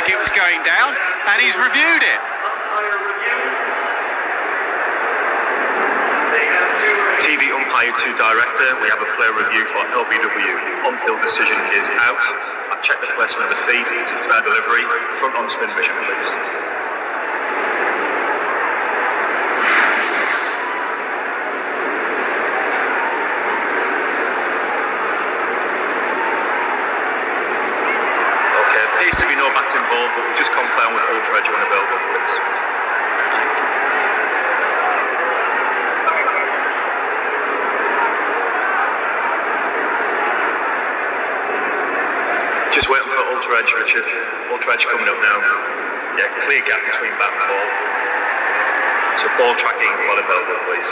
think it was going down, and he's reviewed it. TV umpire to director, we have a player review for LBW. On-field decision is out. I've checked the placement of the feet. It's a fair delivery. Front on spin vision, please. Okay, appears to be no bat involved, but we'll just confirm with Ultra Edge when available, please. Just waiting for Ultra Edge, Richard. Ultra Edge coming up now. Yeah, clear gap between bat and ball. So ball tracking, well available, please.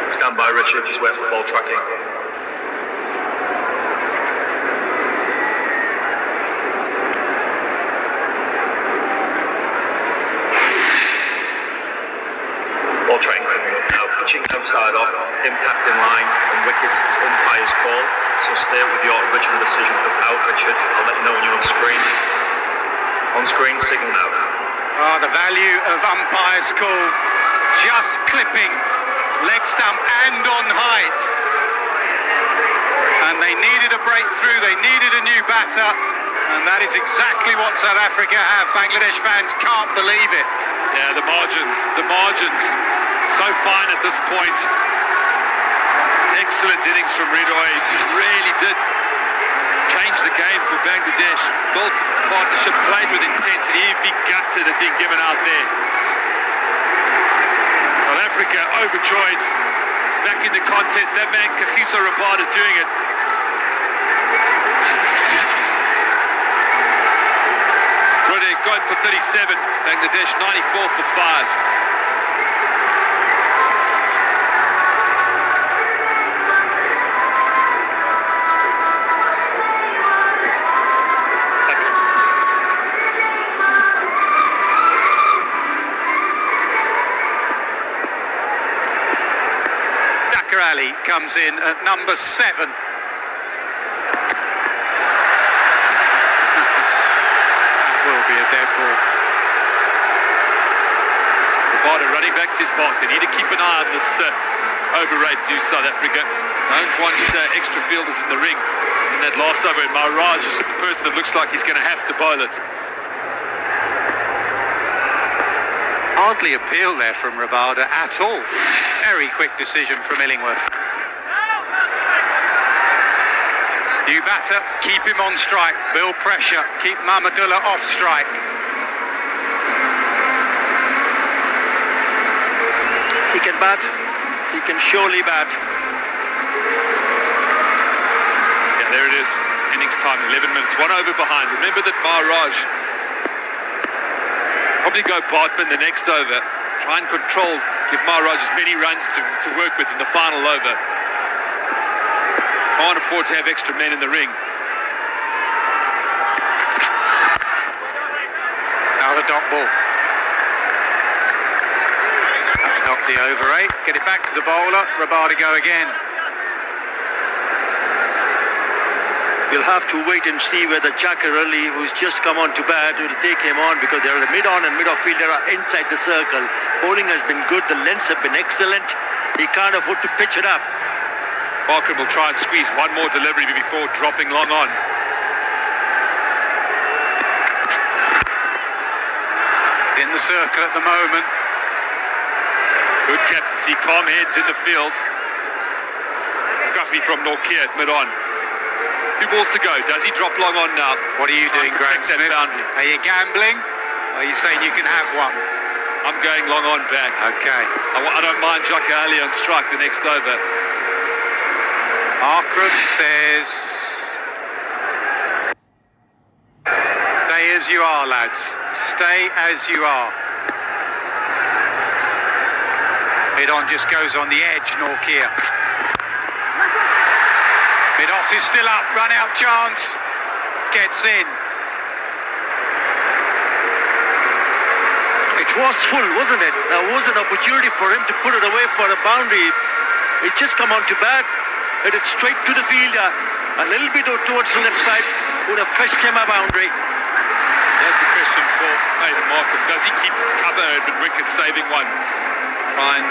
Stand by, Richard. Just waiting for ball tracking. Ball tracking coming up now. Pitching outside off, impact in line, and wickets is umpire's call. So stay with your original decision of out, Richard. I'll let you know when you're on screen. On screen, signal now. Oh, the value of umpire's call. Just clipping leg stump and on height. And they needed a breakthrough, they needed a new batter, and that is exactly what South Africa have. Bangladesh fans can't believe it. Yeah, the margins, so fine at this point. Excellent innings from Ridoy, really did change the game for Bangladesh. Built a partnership, played with intensity. He'd be gutted at being given out there. South Africa overjoyed, back in the contest. That man Kagiso Rabada doing it. Rode going for 37, Bangladesh 94 for 5. Ali comes in at number 7. That will be a dead ball. Rabada running back to his mark. They need to keep an eye on this overrate to South Africa. Don't want extra fielders in the ring in that last over. And Maharaj is the person that looks like he's going to have to bowl it. Hardly appeal there from Rabada at all. Very quick decision from Illingworth. New batter, keep him on strike, build pressure, keep Mahmudullah off strike. He can bat, he can surely bat. Yeah, there it is. Innings time, 11 minutes, 1 over behind. Remember that Maharaj probably go Bartman the next over. Try and control, give Maharaj as many runs to work with in the final over. Can't afford to have extra men in the ring. Now the dot ball. That'll help the over 8. Get it back to the bowler. Rabada go again. We'll have to wait and see whether Chakarali, who's just come on to bat, will take him on, because there are the mid-on and mid-off fielder are inside the circle. Bowling has been good, the lengths have been excellent. He can't afford to pitch it up. Barker will try and squeeze one more delivery before dropping long on. In the circle at the moment. Good captaincy, calm heads in the field. Gruffy from Norkia at mid-on. 2 balls to go. Does he drop long on now? What are you doing, Graham Smith? Are you gambling? Or are you saying you can have one? I'm going long on back. Okay. I don't mind Jaka Ali on strike the next over. Akram says, stay as you are, lads. Stay as you are. Mid-on just goes on the edge, Norkia. Mid-off is still up, run out chance. Gets in. was full, wasn't it? There was an opportunity for him to put it away for a boundary. It just come on to bat, hit it straight to the fielder, a little bit towards the left side, would have fetched him a boundary. That's the question for Nathan Markham. Does he keep cover and wicket saving one? Try and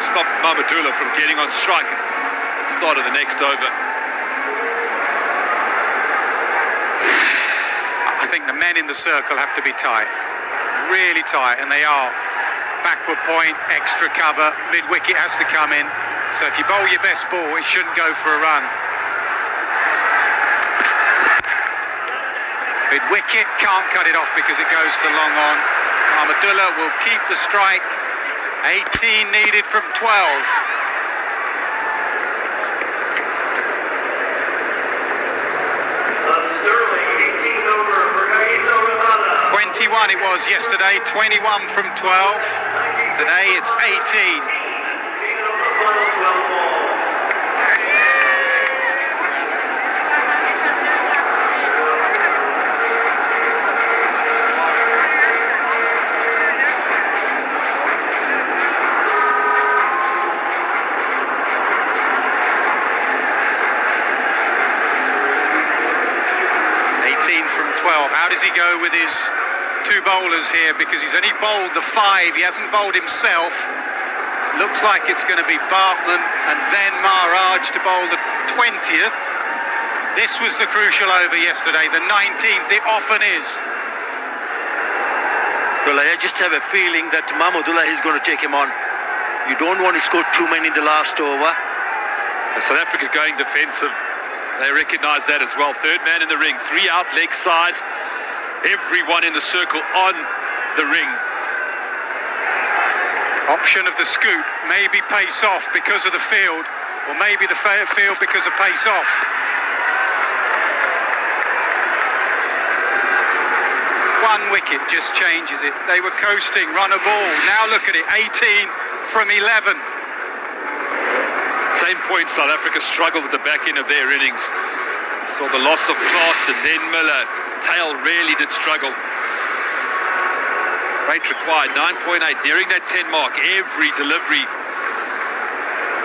stop Mamadula from getting on strike at the start of the next over. I think the men in the circle have to be tight, really tight, and they are. Backward point, extra cover, mid-wicket has to come in. So if you bowl your best ball, it shouldn't go for a run. Mid-wicket, can't cut it off because it goes to long on. Ahmadullah will keep the strike. 18 needed from 12. 21 it was yesterday, 21 from 12. Today it's 18. How does he go with his two bowlers here? Because he's only bowled the 5, he hasn't bowled himself. Looks like it's going to be Bartman and then Maharaj to bowl the 20th. This was the crucial over yesterday, the 19th, it often is. Well, I just have a feeling that Mahmudullah is going to take him on. You don't want to score too many in the last over. South Africa going defensive. They recognise that as well. Third man in the ring, 3 out, leg side. Everyone in the circle on the ring. Option of the scoop, maybe pace off because of the field, or maybe the field because of pace off. One wicket just changes it. They were coasting, run a ball. Now look at it, 18 from 11. Same point, South Africa struggled at the back end of their innings. Saw the loss of Klaas and then Miller. Tail really did struggle. Rate required, 9.8, nearing that 10 mark. Every delivery,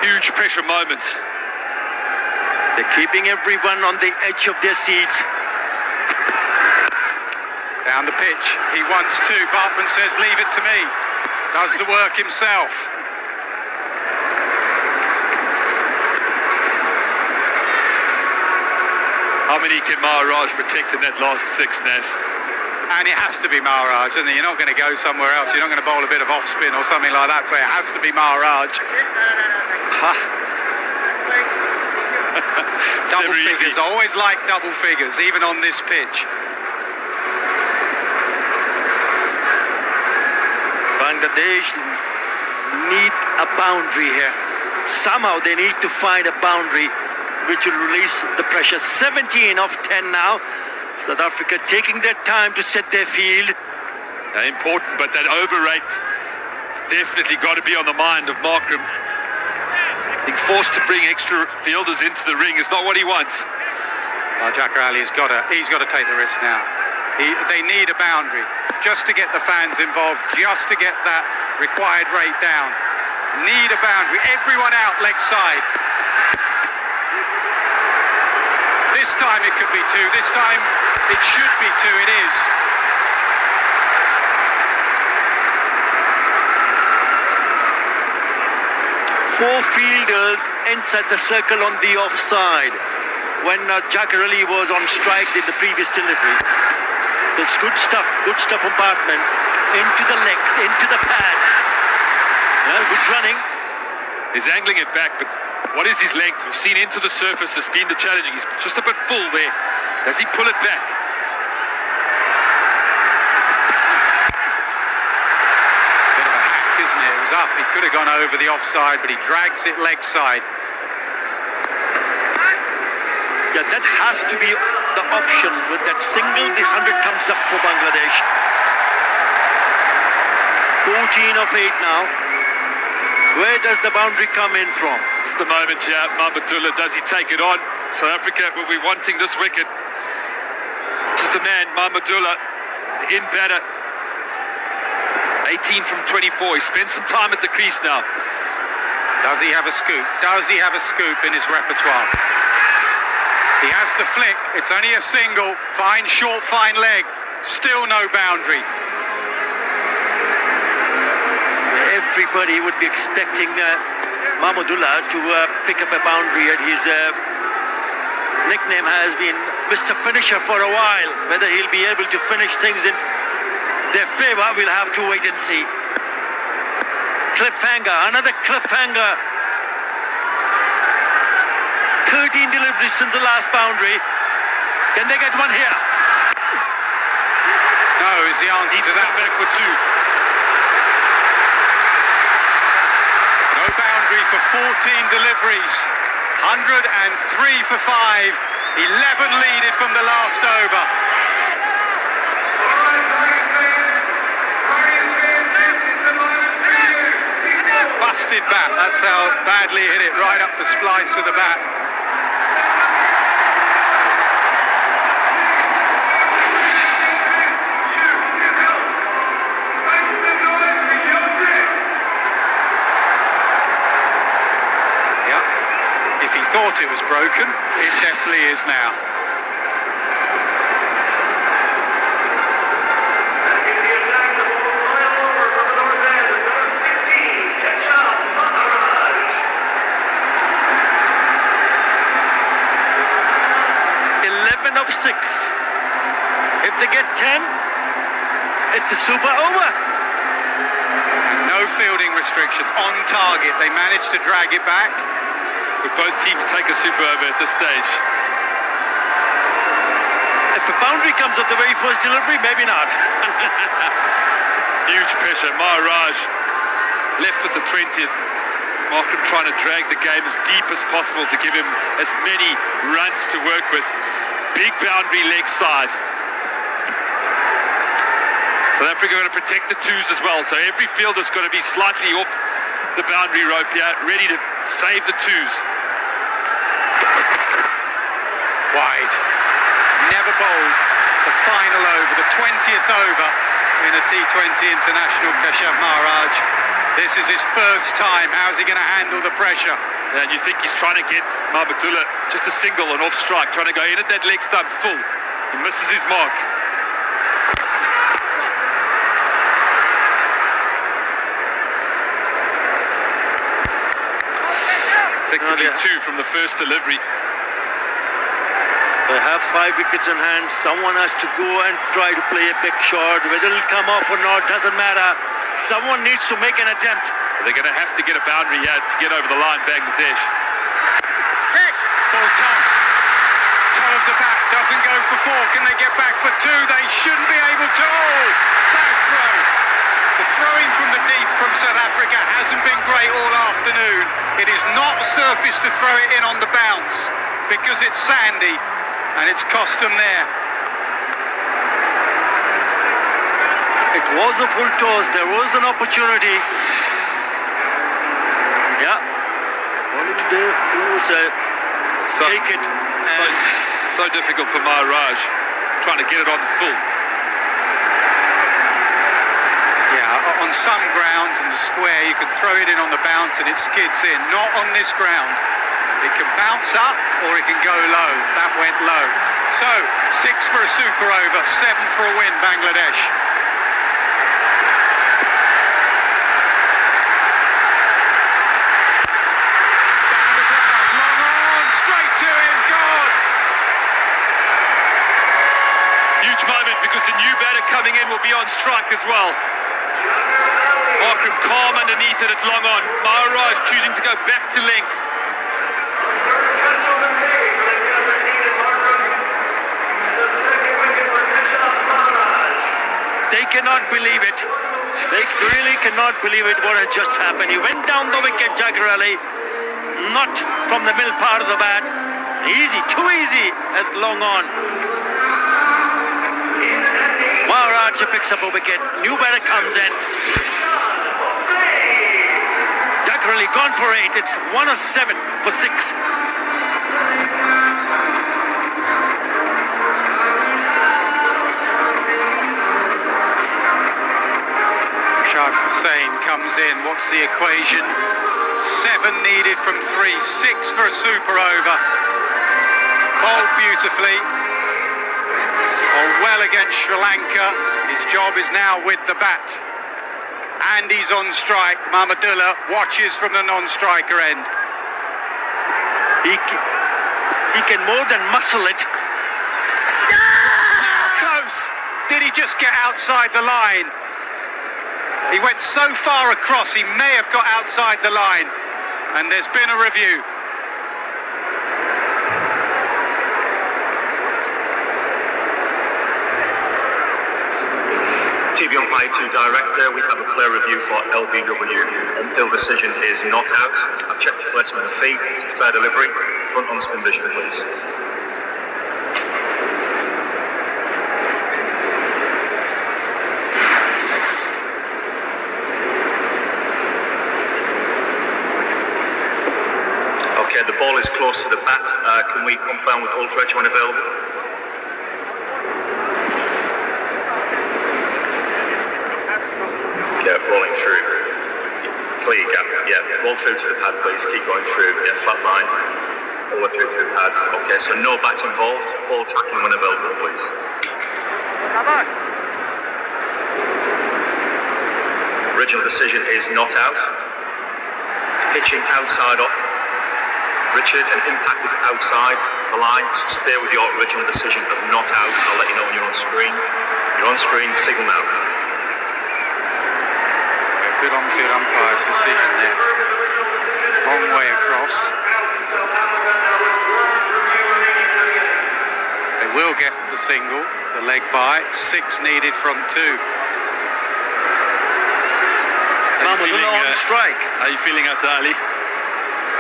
huge pressure moments. They're keeping everyone on the edge of their seats. Down the pitch, he wants to. Bartman says, leave it to me. Does the work himself. How many can Maharaj protect in that last 6, Naz? And it has to be Maharaj, isn't it? You're not going to go somewhere else. You're not going to bowl a bit of off spin or something like that, so it has to be Maharaj. Double figures. I always like double figures, even on this pitch. Bangladesh need a boundary here. Somehow they need to find a boundary which will release the pressure. 17 of 10 now. South Africa taking their time to set their field. Important, but that over rate has definitely got to be on the mind of Markram. Being forced to bring extra fielders into the ring is not what he wants. Jacker Ali he's got to take the risk now. They need a boundary just to get the fans involved, just to get that required rate down. Need a boundary. Everyone out leg side. This time it could be 2. This time it should be 2. It is. Four fielders inside the circle on the offside when Jacker Ali was on strike in the previous delivery. That's good stuff from Bartman. Into the legs, into the pads. Good running. He's angling it back, but what is his length? We've seen into the surface has been the challenge. He's just a bit full there. Does he pull it back? Bit of a hack, isn't it? It was up. He could have gone over the offside, but he drags it leg side. Yeah, that has to be the option. With that single, the 100 comes up for Bangladesh. 14 of 8 now. Where does the boundary come in from? It's the moment, yeah. Mahmudullah, does he take it on? South Africa will be wanting this wicket. This is the man, Mahmudullah, in batter. 18 from 24. He spent some time at the crease now. Does he have a scoop? Does he have a scoop in his repertoire? He has the flick. It's only a single. Fine short, fine leg. Still no boundary. Everybody would be expecting Mahmudullah to pick up a boundary, and his nickname has been Mr. Finisher for a while. Whether he'll be able to finish things in their favor, we'll have to wait and see. Cliffhanger, another cliffhanger. 13 deliveries since the last boundary. Can they get one here? No, is the answer He's to that. come back for 2. No boundary for 14 deliveries. 103 for 5. 11 leaded from the last over. Busted bat. That's how badly he hit it, right up the splice of the bat. Yeah. If he thought it was broken, it definitely is now. Of 6. If they get 10, it's a super over. And no fielding restrictions. On target. They managed to drag it back. But both teams take a super over at this stage. If a boundary comes at the very first delivery, maybe not. Huge pressure. Maharaj left with the 20th. Markham trying to drag the game as deep as possible to give him as many runs to work with. Big boundary leg side. South Africa going to protect the 2s as well. So every fielder's got to be slightly off the boundary rope here, ready to save the 2s. Wide. Never bowled the final over, the 20th over in a T20 international, Keshav Maharaj. This is his first time. How's he going to handle the pressure? And you think he's trying to get Mahmudullah just a single and off strike, trying to go in at that leg stump full. He misses his mark. Effectively 2 from the first delivery. They have 5 wickets in hand. Someone has to go and try to play a big shot. Whether it'll come off or not doesn't matter. Someone needs to make an attempt. They're going to have to get a boundary here to get over the line, Bangladesh. Ball toss. Toe of the bat doesn't go for 4. Can they get back for 2? They shouldn't be able to. Oh, bad throw. The throwing from the deep from South Africa hasn't been great all afternoon. It is not surface to throw it in on the bounce because it's sandy and it's cost them there. It was a full toss. There was an opportunity. Yeah. All it did was take it. And So difficult for Maharaj, trying to get it on full. Yeah, on some grounds in the square you can throw it in on the bounce and it skids in. Not on this ground. It can bounce up or it can go low. That went low. So 6 for a super over, 7 for a win, Bangladesh. Moment because the new batter coming in will be on strike as well. Markham calm underneath it at long on. Maharaj choosing to go back to length. they cannot believe it. They really cannot believe it what has just happened. He went down the wicket, Jagger Ali, not from the middle part of the bat. Easy, too easy at long on. Maharaj picks up a wicket. New batter comes in. Jagger Ali gone for 8. It's 1 of 7 for 6. Imran Hussain comes in. What's the equation? 7 needed from 3, 6 for a super over. Bowled beautifully. Well against Sri Lanka. His job is now with the bat. And he's on strike. Mahmudullah watches from the non-striker end. He can more than muscle it. Close. Did he just get outside the line? He went so far across, he may have got outside the line. And there's been a review. TV umpire to director, we have a clear review for LBW. On-field decision is not out. I've checked the placement of feet. It's a fair delivery. Front on spin vision, please. Okay, the ball is close to the bat. Can we confirm with ultra edge when available? Yeah, rolling through. Clear gap. Yeah, roll through to the pad, please. Keep going through. Yeah, flat line. Over through to the pad. Okay, so no bat involved. Ball tracking when available, please. Come on. Original decision is not out. It's pitching outside off. Richard, and impact is outside the line. So stay with your original decision of not out. I'll let you know when you're on screen. You're on screen. Signal now. Good on-field umpire's decision there. Long way across. They will get the single, the leg by. 6 needed from 2. Mahmudullah on strike. How are you feeling out, Ali?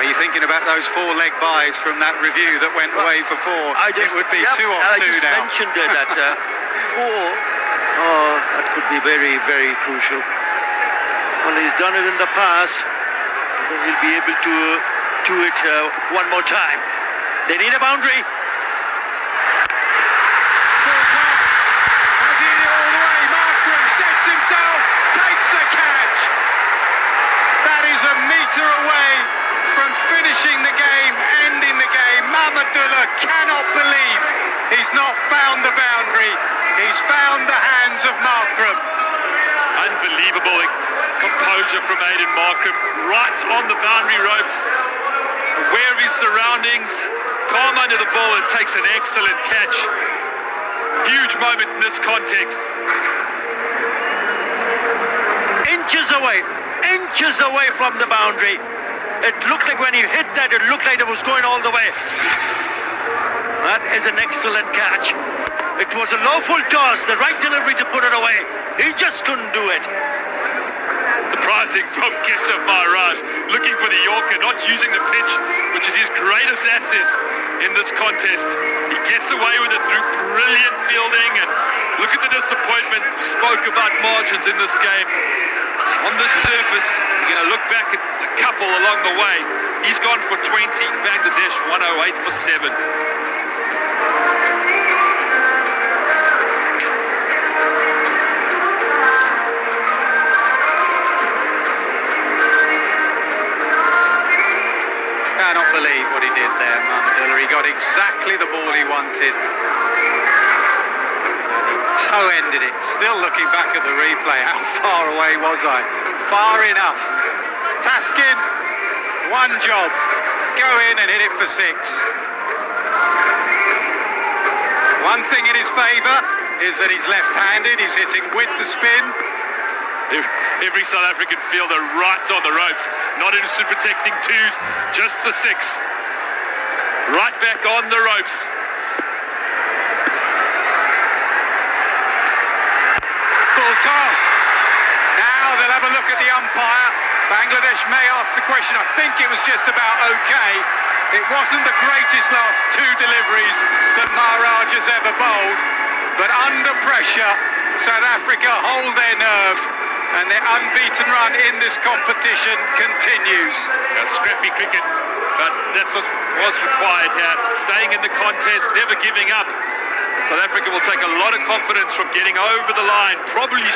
Are you thinking about those 4 leg buys from that review that went away for 4? It would be 2 on 2 now. I just mentioned that 4. Oh, that could be very, very crucial. Well, he's done it in the past. He'll be able to do it one more time. They need a boundary. Full toss. Has he hit it all the way? Markram sets himself, takes a catch. That is a metre away from finishing the game, ending the game. Mahmudullah cannot believe he's not found the boundary. He's found the hands of Markram. Unbelievable composure from Aiden Markham, right on the boundary rope, aware of his surroundings, calm under the ball, and takes an excellent catch. Huge moment in this context. Inches away from the boundary. It looked like when he hit that, it looked like it was going all the way. That is an excellent catch. It was a lawful toss, the right delivery to put it away. He just couldn't do it. Surprising from Keshav Maharaj, looking for the Yorker, not using the pitch, which is his greatest asset in this contest. He gets away with it through brilliant fielding, and look at the disappointment. We spoke about margins in this game. On this surface, you're going to look back at a couple along the way. He's gone for 20, Bangladesh 108 for 7. Cannot believe what he did there, Mahmudullah. He got exactly the ball he wanted. And he toe-ended it. Still looking back at the replay. How far away was I? Far enough. Taskin, one job. Go in and hit it for 6. One thing in his favour is that he's left-handed. He's hitting with the spin. Every South African fielder right on the ropes, not interested in protecting 2s, just the 6. Right back on the ropes. Full toss. Now they'll have a look at the umpire. Bangladesh may ask the question. I think it was just about okay. It wasn't the greatest last 2 deliveries that Maharaj has ever bowled, but under pressure, South Africa hold their nerve. And their unbeaten run in this competition continues. Scrappy cricket, but that's what was required here. Staying in the contest, never giving up. South Africa will take a lot of confidence from getting over the line. Probably should